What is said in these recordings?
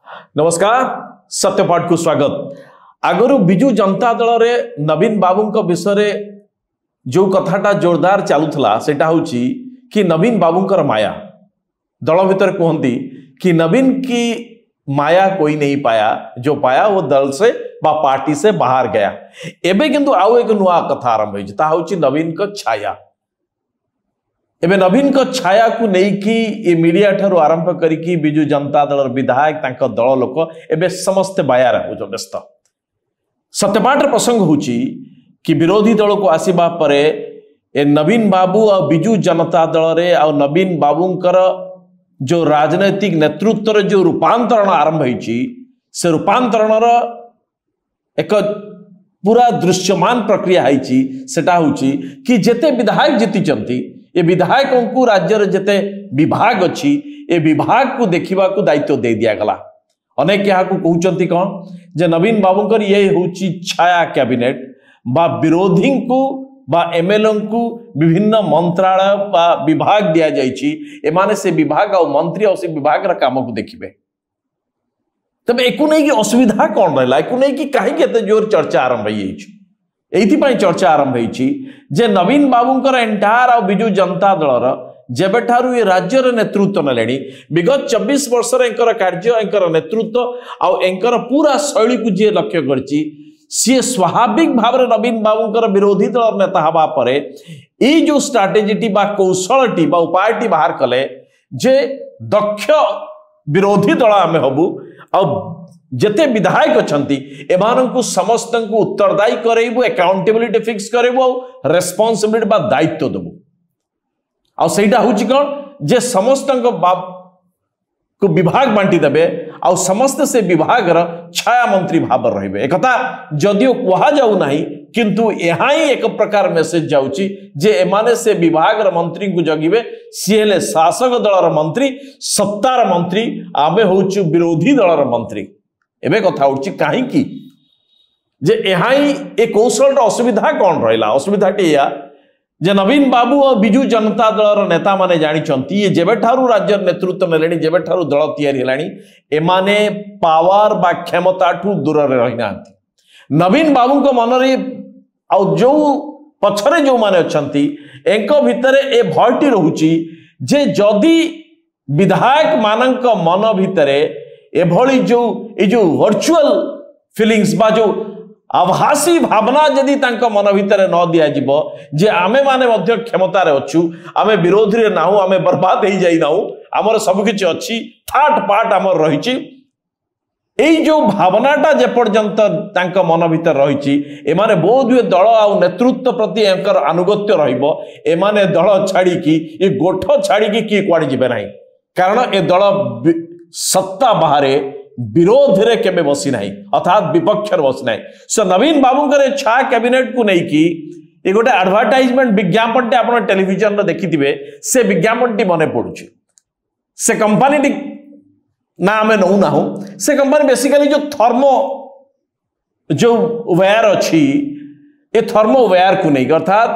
नमस्कार सत्यपाठ को स्वागत। आगु बिजु जनता दल रे नवीन बाबू विषय जो कथाटा जोरदार चलुला सेटा हूँ कि नवीन बाबूंकर माया दल भीतर कहती कि नवीन की माया कोई नहीं पाया, जो पाया वो दल से बा पार्टी से बाहर गया। एबे किंतु आउ एक नुआ कथा आरंभ होती नवीन का छाया। एबे नवीन का छाया को लेकिन मीडिया ठारू आरंभ करी बिजु जनता दल विधायक दल लोक एबे समस्ते बायार हो व्यस्त। सत्यपाठ प्रसंग होची कि विरोधी दल को आसीबा परे ए नवीन बाबू और बिजु जनता दल रे और नवीन बाबूंकर जो राजनैतिक नेतृत्व जो रूपांतरण आरंभ होती से रूपांतरण एक पूरा दृश्यमान प्रक्रिया होती सेटा होची कि जेते विधायक जीति ये विधायकों को राज्य जेते विभाग अच्छी ए विभाग को देखा दायित्व दे दिया गला। अनेक यहाँ को कहते कौन जे नवीन बाबूंकर ये होची छाया कैबिनेट बा विरोधी को बा एमएलए को विभिन्न मंत्रालय बा विभाग दिया जाइछि, एमाने से विभाग और मंत्री और से विभाग रा काम को देखिबे। तबे एकु नहीं कि असुविधा कौन रहला, एकु नहीं कि काहे के एते जोर चर्चा आरंभ होइछि। एइथिपाई चर्चा आरंभ होइछि जे नवीन बाबूंकर एंटायर और बिजु जनता दलर जेबेठारू ये राज्य नेतृत्व नेलेनी विगत 24 वर्ष एंकर कार्य एंकर नेतृत्व और एंकर पूरा शैली को जी लक्ष्य करछि सी स्वाभाविक भाव में नवीन बाबूंकर विरोधी दल नेता हवा परे ई जो स्ट्राटेजी बा कौशलटी बा उपायटी बाहर कले जे दक्ष विरोधी दल आम हबू और जेते विधायक अछंती एमानंकु समस्त को उत्तरदायी करेबू, अकाउंटेबिलिटी फिक्स करेबू और रेस्पॉन्सिबिलिटी बा दायित्व देबू। और सेटा होची कौन जे समस्त को विभाग बांटी देबे और समस्त से विभाग छाया मंत्री भाव रहिबे। एकथा जदियो कहा जाऊ नहीं किंतु यहाँ ही एक प्रकार मेसेज जाउची जे एमाने से विभाग मंत्री को जगिबे, सी हेले शासक दलर मंत्री सत्तार मंत्री, आमे होचु विरोधी दलर मंत्री। एबे कथा उठी कहीं जे यहाँ ही एक कौशल असुविधा कौन रहा, असुविधाटी या जे नवीन बाबू और बिजु जनता दलर नेता माने जानी ये जेबेठारू राज्य नेतृत्व नेलेनी जेबेठारू दल तैयारी हेलानी एमाने पावर बा क्षमता ठू दूर रही। नवीन बाबू को मन रे और जो पछरे जो माने अछंती एंको भितरे ए भयटी रहुची जे जदी विधायक मानक मन भितरे एभली जो वर्चुअल फिलिंग्स बा जो आभासी भावना जदि तांको मन भितर न दिया जिवो जे आमे माने मध्य क्षमता रे अछु, आमे विरोधी रे नाहु, आमे बर्बाद हो जाई नाहु, हमर सब किछि अछि, थाट पाट हमर रहिछि। एई जो भावनाटा जे पर्यंत तांको मन भितर रहिछि एमाने बोधुए दल आ नेतृत्व प्रति एंकर अनुगत्य रहिबो। एमाने दल छाड़ी की ए गोठ छाड़ी की कुआडे जिबे नाही, कारण ए दल सत्ता बाहरे विरोध रे केबे बसी नाही, अर्थात विपक्ष बसी नाही। सो नवीन बाबूंकर छा कैबिनेट को नहीं कि ये गोटे एडवर्टाइजमेंट विज्ञापन आप टेलीविजन रे देखिथिबे, से विज्ञापन टी मने पड़ुछि। से कंपनी टी ना आमे नौ ना हो, से कंपनी बेसिकली जो थर्मो जो वेयर अच्छी ये थर्मो वेयर को नहीं, अर्थात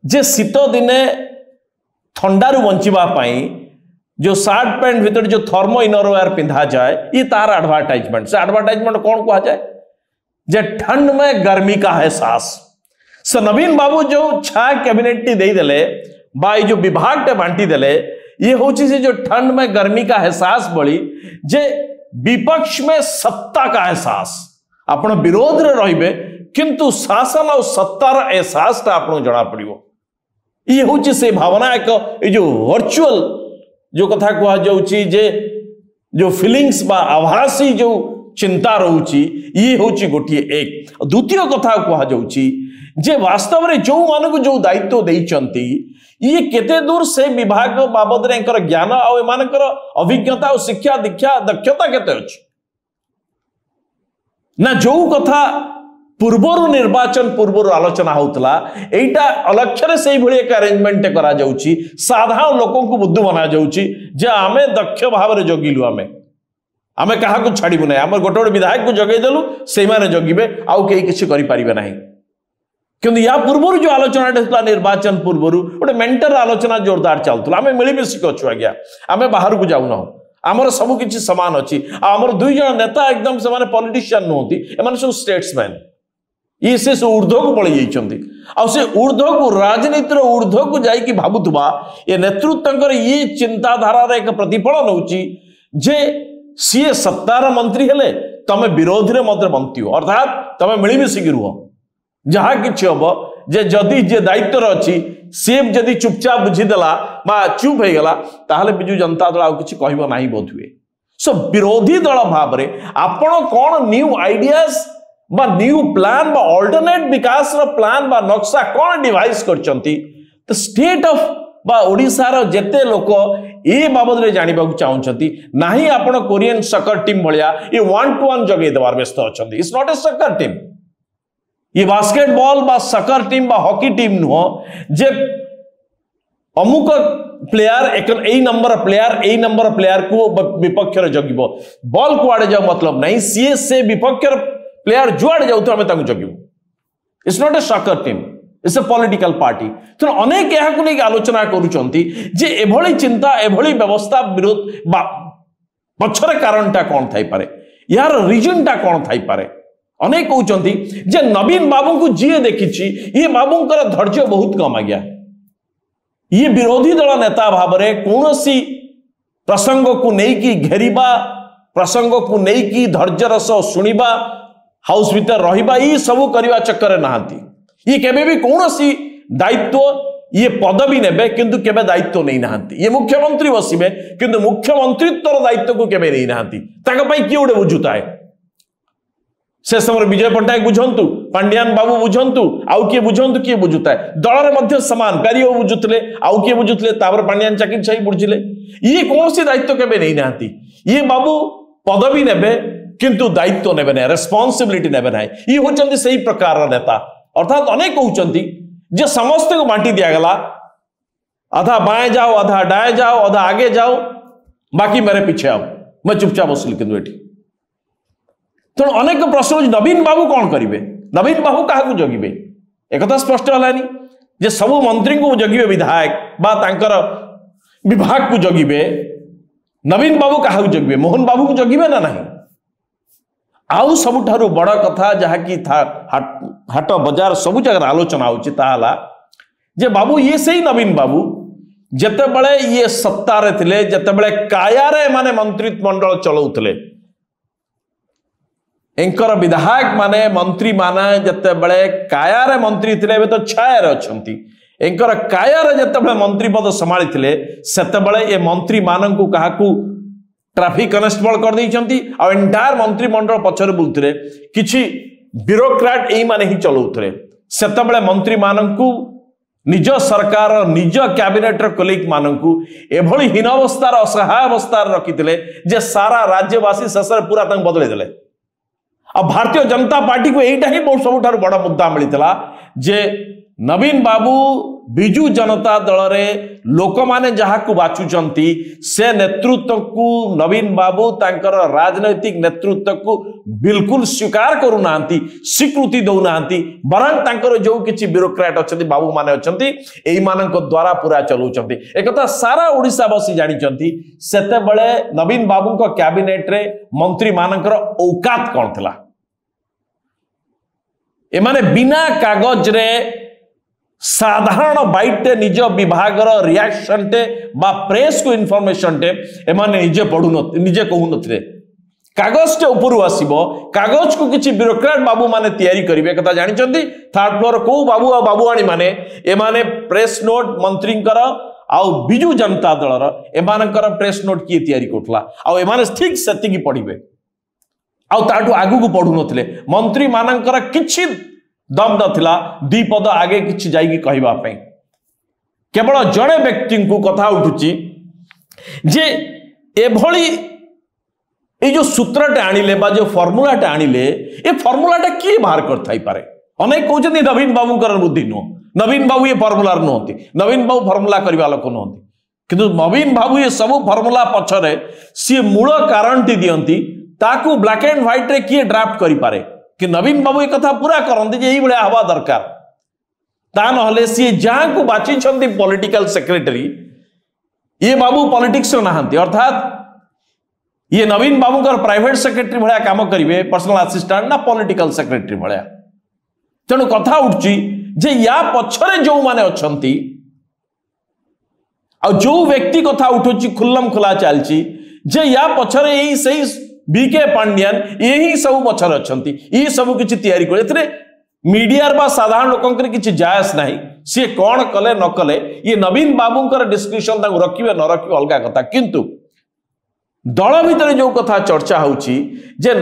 जे शीत दिने ठंडारू बंचिबा पाई जो शर्ट पैंट भीतर जो थर्मो इनरवेयर पिंधा जाए ये तार एडवर्टाइजमेंट। से एडवर्टाइजमेंट कौन कहा जाए जे ठंड में गर्मी का एहसास। से नवीन बाबू जो छा कैबिनेट टी दे देले बा जो विभाग टे बांटी देले ये होची से जो ठंड में गर्मी का एहसास बड़ी जे विपक्ष में सत्ता का एहसास, आपण विरोध रे रहिबे किंतु शासन और सत्तार एहसास ता आपण जणा पड़िबो। ये होची से भावना एक ये जो वर्चुअल जो कथा कहा जाउची जे जो फीलिंग्स बा आभासी जो चिंता रहउची ये होची गोटिए एक। द्वितीय कथा कहा जाउची जे वास्तव रे जो मानक जो दायित्व देइचंती ये केते दूर से विभाग बाबद रे एंकर ज्ञान और एमानकर अभिज्ञता और शिक्षा दीक्षा दक्षता केते अछि ना। जो कथा पूर्वर निर्वाचन पूर्वर आलोचना होतला एटा अलक्ष्य से भली एक अरेंजमेंट करा जाउची, साधारण लोकों को बुद्धि बना जाउची जे आमे दक्ष भाव रे जगिलु, आमे कहा को छाड़िबु नै, हमर गोटे गोटे विधायक को जगै देलु सेई माने जगिबे आउ केही किछि करि परिबे नाही। किंतु या पूर्वर जो आलोचना निर्वाचन पूर्वर गोटे मेंटर आलोचना जोरदार चलुला, आमे मिलिमिशि अछु आज्ञा, आमे बाहर को जाउ ना, आमर सब किछि समान अछि आमर दुई जन नेता एकदम से माने पॉलिटिशियन नहोती एमाने सब स्टेट्समैन ये से ऊर्ध्व को पळि जाइछन्ती आ से ऊर्ध्व को राजनीतिर ऊर्ध्व को जाई कि भाबुतबा ये नेतृत्वकर ये चिंताधारा रे एक प्रतिफलन होची जे सीए सत्तार मंत्री हेले तमे विरोधी रे मध्य बनती हो अर्थात तमे मिलिमिशि कि रुह जहा किछि हबो जे जदि जे दायित्व अछि से जदि चुपचाप बुझीदेला बा चुप हो गला ताहले बिजु जनता दल आ किछि कहबो नाही बोध हुए सो विरोधी दल भाव रे आपण कोन न्यू आइडियाज बा न्यू प्लान बा अल्टरनेट विकास रो प्लान बा नक्शा कोन डिवाइस करचंती द स्टेट ऑफ बा ओडिसा रो जेते लोक ए बाबद रे जानिबा को चाहउछंती नाही आपण कोरियन सकर टीम भलिया ए 1-to-1 जगे देवार व्यस्त अछंती it's not a soccer team ये बास्केटबॉल बा सकर टीम बा हॉकी टीम नुह जे अमुक प्लेयर एक नंबर प्लेयर को विपक्ष जगिब बॉल कुआड़े जाओ मतलब नहीं सीए से विपक्ष प्लेयर जुआड़े जाऊ आम जगिबू it's not a soccer team it's a political party तो अनेक यहाँ नहीं आलोचना करुचंती जे एभली चिंता एभली व्यवस्था विरोध पछरे कारणटा कौन थाई पारे यार रीजनटा कौन थाई पारे अनेक कहते जे नवीन बाबू को जी देखी ये बाबूंकर धैर्य बहुत कम आ गया ये विरोधी दल नेता भाव में कौन सी प्रसंग को लेकिन घेरिबा प्रसंग को लेकिन धैर्यर सह शुणा हाउस भीतर रहिबा ये सब करने चक्कर नहांती ये केबे भी कौन सी दायित्व ये पदवी नेबे किंतु केबे दायित्व नहीं नहांती ये मुख्यमंत्री बसिबे किंतु मुख्यमंत्रीत्वर दायित्व को केबे नहीं नहांती ताका पई किए गोटे बुझुता है से समय विजय पट्टनायक बुझंतु पांड्यान बाबू बुझंतु आउ किए बुझंतु किए बुझुता है दल रे मध्य समान प्यारियो बुझुतले आउ किए बुझुतले तापर पांड्यान चाकिर छाई बुझिले ये कौन सी दायित्व केबे नहीं नहांती ये बाबू पदवी नेबे किंतु दायित्व नेबे ना रेस्पॉन्सिबिलिटी नेबे ना ये होचंती सही प्रकार नेता अर्थात अनेक कहउचंती जे समस्त को बांटी दिया गला आधा बाएं जाओ आधा डाए जाओ आधा आगे जाओ बाकी मेरे पीछे आओ मैं चुपचाप बसली किंतु एठी तो अनेक प्रश्न नवीन बाबू कौन करेंगे नवीन बाबू क्या जगिबे एक स्पष्ट हलानी जे सब मंत्री को जगिबे विधायक बा तांकर विभाग को जगिबे नवीन बाबू क्या जगिबे मोहन बाबू को जगिबे ना नहीं आउ सबुठारु बड़ कथा जहाँकि हाट बजार सब जगह आलोचना होची ताला जे बाबू ये सही नवीन बाबू जेते बळे ये सत्तारे थिले जेते बळे कायारे माने मंत्रित्व मंडल चलाउतले एंकर विधायक माने मंत्री माने जते बळे कायारे मंत्री थिले एबे तो छायारे अछंती एंकर कायारे जते बळे मंत्री पद संभाळी थिले सेते बळे ए मंत्री माननकु काहाकू ट्रैफिक कनेस्टेबल कर दैछंती आ एंटायर मंत्री मंडल पछरे बुलथरे किछि ब्यूरोक्रेट एई माने ही चलाउथरे सेते बळे मंत्री माननकु निज सरकार निज कैबिनेट कोलिग माननकु एभली हीन अवस्थार असहाय अवस्थार रखिथिले जे सारा राज्यवासी शेषरे पूरा तंग बदलै देले आ भारतीय जनता पार्टी को यहीटा ही बहुत सबुठार बड़ मुद्दा मिलता जे नवीन बाबू बिजु जनता दल रे लोक माने जहाँ को बाछुचंती से नेतृत्व को नवीन बाबू तांकर राजनैतिक नेतृत्व को बिल्कुल स्वीकार करू नांती स्वीकृति दउ नांती बरं तांकर जो किछि ब्यूरोक्रेट अछंती बाबू माने अछंती एई मानक द्वारा पूरा चलौचंती एकता सारा ओडिसा वासी जानिचंती सेते बळे नवीन बाबू को कैबिनेट रे मंत्री मानकर औकात कोन थिला ए माने बिना कागज रे साधारण बाइटे निज विभाग रिएक्शन टे बा प्रेस को इनफॉरमेशन टे एमाने निजे पढु न निजे कहू नथिले कागज टे ऊपर आसीबो कागज को किछि ब्यूरोक्रेट बाबू माने तैयारी करिवे कथा जानि चंती थर्ड फ्लोर को बाबू आ बाबूआणी माने एमाने प्रेस नोट मंत्रींकर आउ बिजु जनता दलर एमानकर प्रेस नोट किए तैयारी करथला आउ एमाने ठीक सेति की पढिबे आउ ताटू आगु को पढु नथिले मंत्री मानकर किछि दम नथिला दी पद आगे किछि जाइकी कहबा पई केवल जड़े व्यक्ति को कथा उठुची जे एभली ए जो सूत्रटे आनिले बा जो फॉर्मूलाटे आनिले ए फॉर्मूलाटा किए बाहर कर थाई पारे अनेक कहउछन्ती नवीन बाबूंकर बुद्धि नो नवीन बाबू ये फॉर्मूलार नहंती नवीन बाबू फॉर्मूला करबा लोक नहंती किंतु नवीन बाबू ये सब फॉर्मूला पछरे सी मूल कारणटी दियंती ताकू ब्लैक एंड व्हाइट रे किए ड्राफ्ट करि पारे कि नवीन बाबू एक कथा पूरा करते यही भाया हवा दरकार ता नहले सी जहाँ को बाची पॉलिटिकल सेक्रेटरी ये बाबू पॉलिटिक्स नहांती अर्थात ये नवीन बाबूंकर प्राइवेट सेक्रेटरी भाया काम करेंगे पर्सनल असिस्टेंट ना पॉलिटिकल सेक्रेटरी भाया। तेणु कथा उठुची जे या पछरे जो माने अछंती आ जो व्यक्ति कथा उठुची खुल्लम खुला चलची जे या पछरे यही सही बीके पांड्यान यही सब पछरे अछंती ये सब किछि तयारी करे एथरे मीडिया बा साधारण लोकंकर किछि जायस नाही से कौन कले न कले ये नवीन बाबूंकर डिस्कशन ताको रखिबे न रखिबे अलगा कथा किंतु दल भितर जो कथा चर्चा होची जे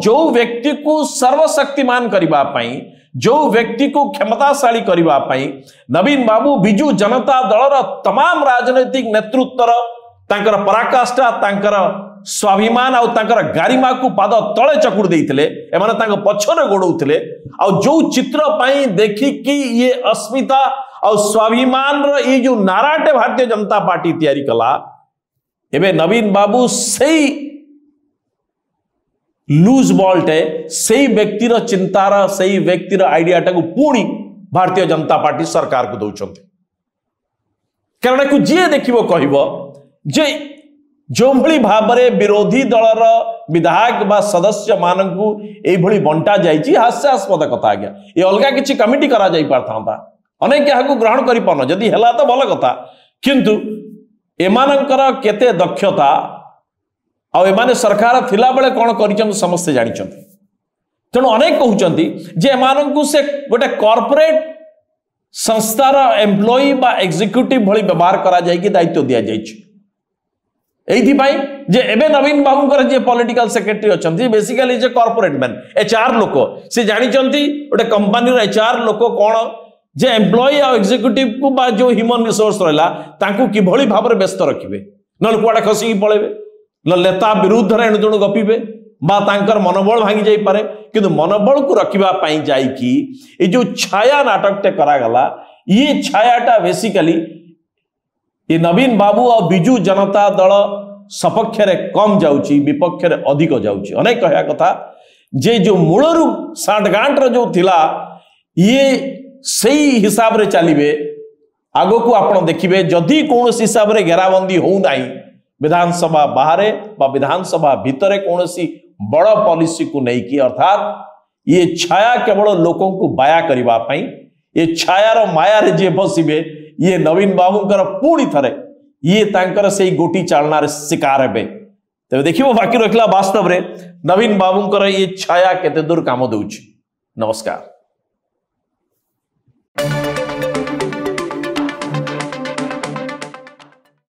जो व्यक्ति को सर्वशक्तिमान करबा पई जो व्यक्ति को क्षमताशाली करबा पई नवीन बाबू बिजू जनता दलर तमाम राजनैतिक नेतृत्वर तांकर पराकाष्ठा तांकर स्वाभिमान आउ तांकर गारिमा को पाद तले चकुड़ देइथिले एमाने तांको पछरे गोडौथिले आ जो चित्र पई देखि कि ये अस्मिता और स्वाभिमान रो ये जो नाराटे भारतीय जनता पार्टी तैयारी कला एबे नवीन बाबू सही लूज बॉल्ट है सही व्यक्तिर चिंतार सही व्यक्तिर आइडिया टाको पुणी भारतीय जनता पार्टी सरकार को दौरान कारण को जी देखिबो कहबो जे जो भली भाबरे विरोधी दलर विधायक बा सदस्य मानकू एई भली बंटा जाईची हास्यास्पद कथा आज्ञा ये अलगा किछि कमिटी करा जाई पारथांता अनेक याकू ग्रहण करि पानो जदी हेला तो भल कथा किंतु एमानंकर केते दक्षता आ एमाने सरकार थिला बेले कोन करिचन समस्त जानिचन तेणु अनेक कहउचंती जे एमानंकू से गोटे कॉर्पोरेट संस्थार एम्प्लॉई बा एग्जीक्यूटिव भली व्यवहार करा जाई कि दायित्व दिया जाईची एइथिपाई जे एबे नवीन बाबूंकर जे पॉलिटिकल सेक्रेटरी अछंती बेसिकली जे कॉर्पोरेट मैन एचआर लोक से जानिचंती गोटे कंपनी रो एचआर लोक कोन जे एम्प्लॉई आ एग्जीक्यूटिव को बा जो ह्यूमन रिसोर्स रहला तांको किभली भाबरे व्यस्त रखिबे नल कुआडा खसी पळेबे न नेता विरुद्ध रे एणुदुणु गपिबे बा तांकर मनोबल भांगी जाई पारे किंतु मनोबल को रखिबा पाई जाई कि ए जो छाया नाटक ते करा गला ये छायाटा बेसिकली ये नवीन बाबू और बिजू जनता दल सपक्ष रे कम जाउची विपक्ष रे अधिक जाउची अनेक कहया कथा जे जो मूलरू सांठगांठ रो जो थिला ये सही हिसाब रे चलिबे आगो को आपण देखिबे जदी कोनोसी हिसाब रे घेराबंदी हो नाही विधानसभा बाहरे बा विधानसभा भितरे कोनोसी बड़ पॉलिसी को नहीं की अर्थात ये छाया केवल लोकों को बाया करबा पई ये छायार माया रे जे बसिबे ये नवीन बाबूंकर पुणी थरे ये तांकर से गोटी चालना रे शिकार हेबे तबे देखिबो बाकी रखला वास्तव रे नवीन बाबूंकर ये छाया केते दूर काम दउची। नमस्कार।